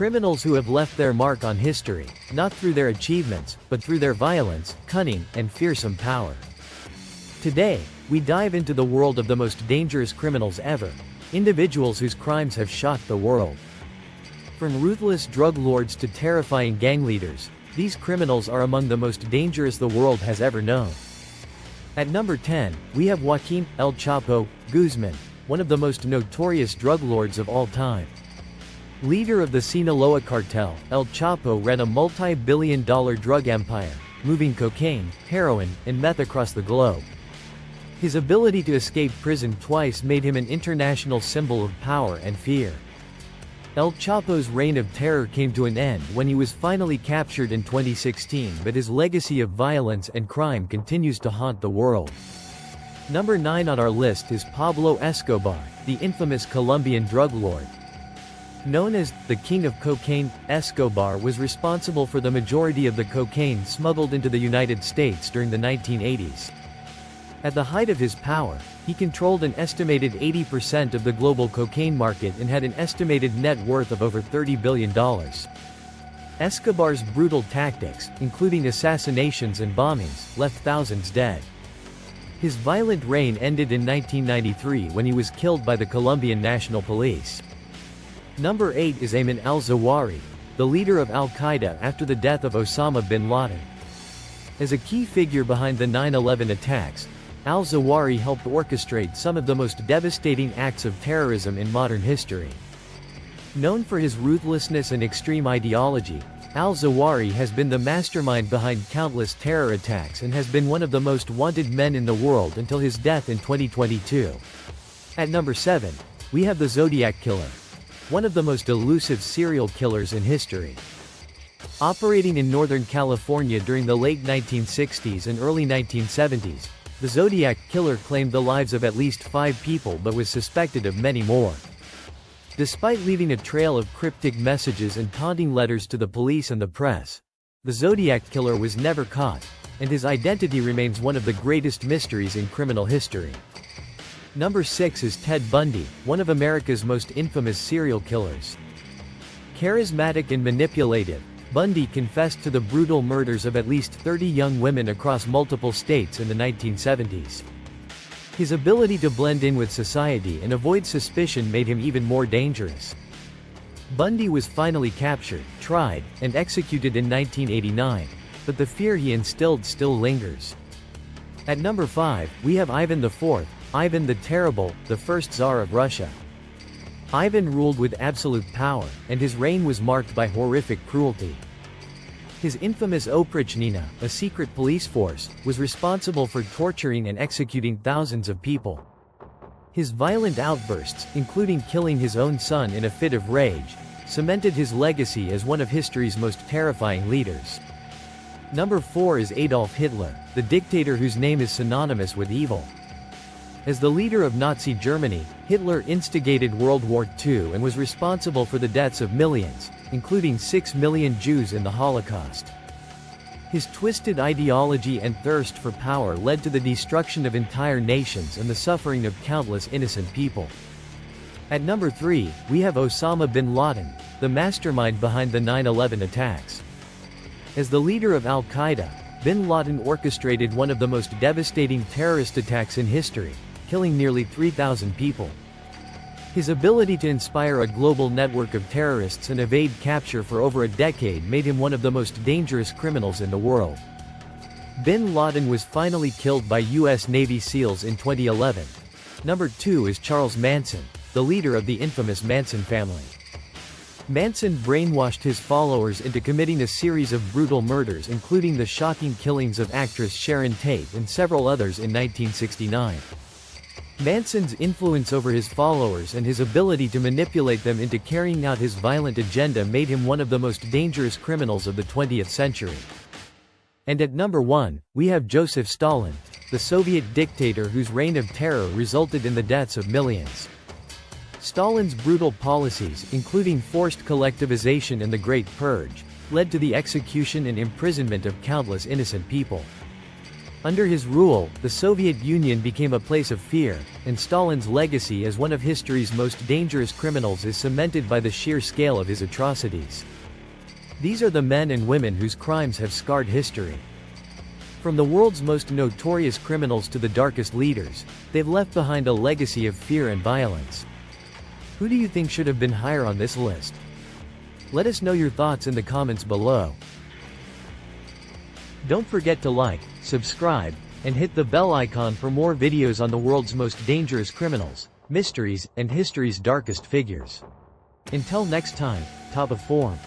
Criminals who have left their mark on history, not through their achievements, but through their violence, cunning, and fearsome power. Today, we dive into the world of the most dangerous criminals ever, individuals whose crimes have shocked the world. From ruthless drug lords to terrifying gang leaders, these criminals are among the most dangerous the world has ever known. At number 10, we have Joaquin El Chapo Guzman, one of the most notorious drug lords of all time. Leader of the Sinaloa cartel, El Chapo ran a multi-billion-dollar drug empire, moving cocaine, heroin, and meth across the globe. His ability to escape prison twice made him an international symbol of power and fear. El Chapo's reign of terror came to an end when he was finally captured in 2016, but his legacy of violence and crime continues to haunt the world. Number 9 on our list is Pablo Escobar, the infamous Colombian drug lord. Known as the King of Cocaine, Escobar was responsible for the majority of the cocaine smuggled into the United States during the 1980s. At the height of his power, he controlled an estimated 80% of the global cocaine market and had an estimated net worth of over $30 billion. Escobar's brutal tactics, including assassinations and bombings, left thousands dead. His violent reign ended in 1993 when he was killed by the Colombian National Police. Number 8 is Ayman al-Zawahiri, the leader of al-Qaeda after the death of Osama bin Laden. As a key figure behind the 9/11 attacks, al-Zawahiri helped orchestrate some of the most devastating acts of terrorism in modern history. Known for his ruthlessness and extreme ideology, al-Zawahiri has been the mastermind behind countless terror attacks and has been one of the most wanted men in the world until his death in 2022. At number 7, we have the Zodiac Killer, one of the most elusive serial killers in history. Operating in Northern California during the late 1960s and early 1970s, the Zodiac Killer claimed the lives of at least 5 people but was suspected of many more. Despite leaving a trail of cryptic messages and taunting letters to the police and the press, the Zodiac Killer was never caught, and his identity remains one of the greatest mysteries in criminal history. Number 6 is Ted Bundy, one of America's most infamous serial killers. Charismatic and manipulative, Bundy confessed to the brutal murders of at least 30 young women across multiple states in the 1970s. His ability to blend in with society and avoid suspicion made him even more dangerous. Bundy was finally captured, tried, and executed in 1989, but the fear he instilled still lingers. At number 5, we have Ivan IV, Ivan the Terrible, the first Tsar of Russia. Ivan ruled with absolute power, and his reign was marked by horrific cruelty. His infamous Oprichnina, a secret police force, was responsible for torturing and executing thousands of people. His violent outbursts, including killing his own son in a fit of rage, cemented his legacy as one of history's most terrifying leaders. Number 4 is Adolf Hitler, the dictator whose name is synonymous with evil. As the leader of Nazi Germany, Hitler instigated World War II and was responsible for the deaths of millions, including 6 million Jews in the Holocaust. His twisted ideology and thirst for power led to the destruction of entire nations and the suffering of countless innocent people. At number 3, we have Osama bin Laden, the mastermind behind the 9/11 attacks. As the leader of al-Qaeda, bin Laden orchestrated one of the most devastating terrorist attacks in history, killing nearly 3,000 people. His ability to inspire a global network of terrorists and evade capture for over a decade made him one of the most dangerous criminals in the world. Bin Laden was finally killed by U.S. Navy SEALs in 2011. Number 2 is Charles Manson, the leader of the infamous Manson family. Manson brainwashed his followers into committing a series of brutal murders, including the shocking killings of actress Sharon Tate and several others in 1969. Manson's influence over his followers and his ability to manipulate them into carrying out his violent agenda made him one of the most dangerous criminals of the 20th century. And at number 1, we have Joseph Stalin, the Soviet dictator whose reign of terror resulted in the deaths of millions. Stalin's brutal policies, including forced collectivization and the Great Purge, led to the execution and imprisonment of countless innocent people. Under his rule, the Soviet Union became a place of fear, and Stalin's legacy as one of history's most dangerous criminals is cemented by the sheer scale of his atrocities. These are the men and women whose crimes have scarred history. From the world's most notorious criminals to the darkest leaders, they've left behind a legacy of fear and violence. Who do you think should have been higher on this list? Let us know your thoughts in the comments below. Don't forget to like, subscribe, and hit the bell icon for more videos on the world's most dangerous criminals, mysteries, and history's darkest figures. Until next time, top of form.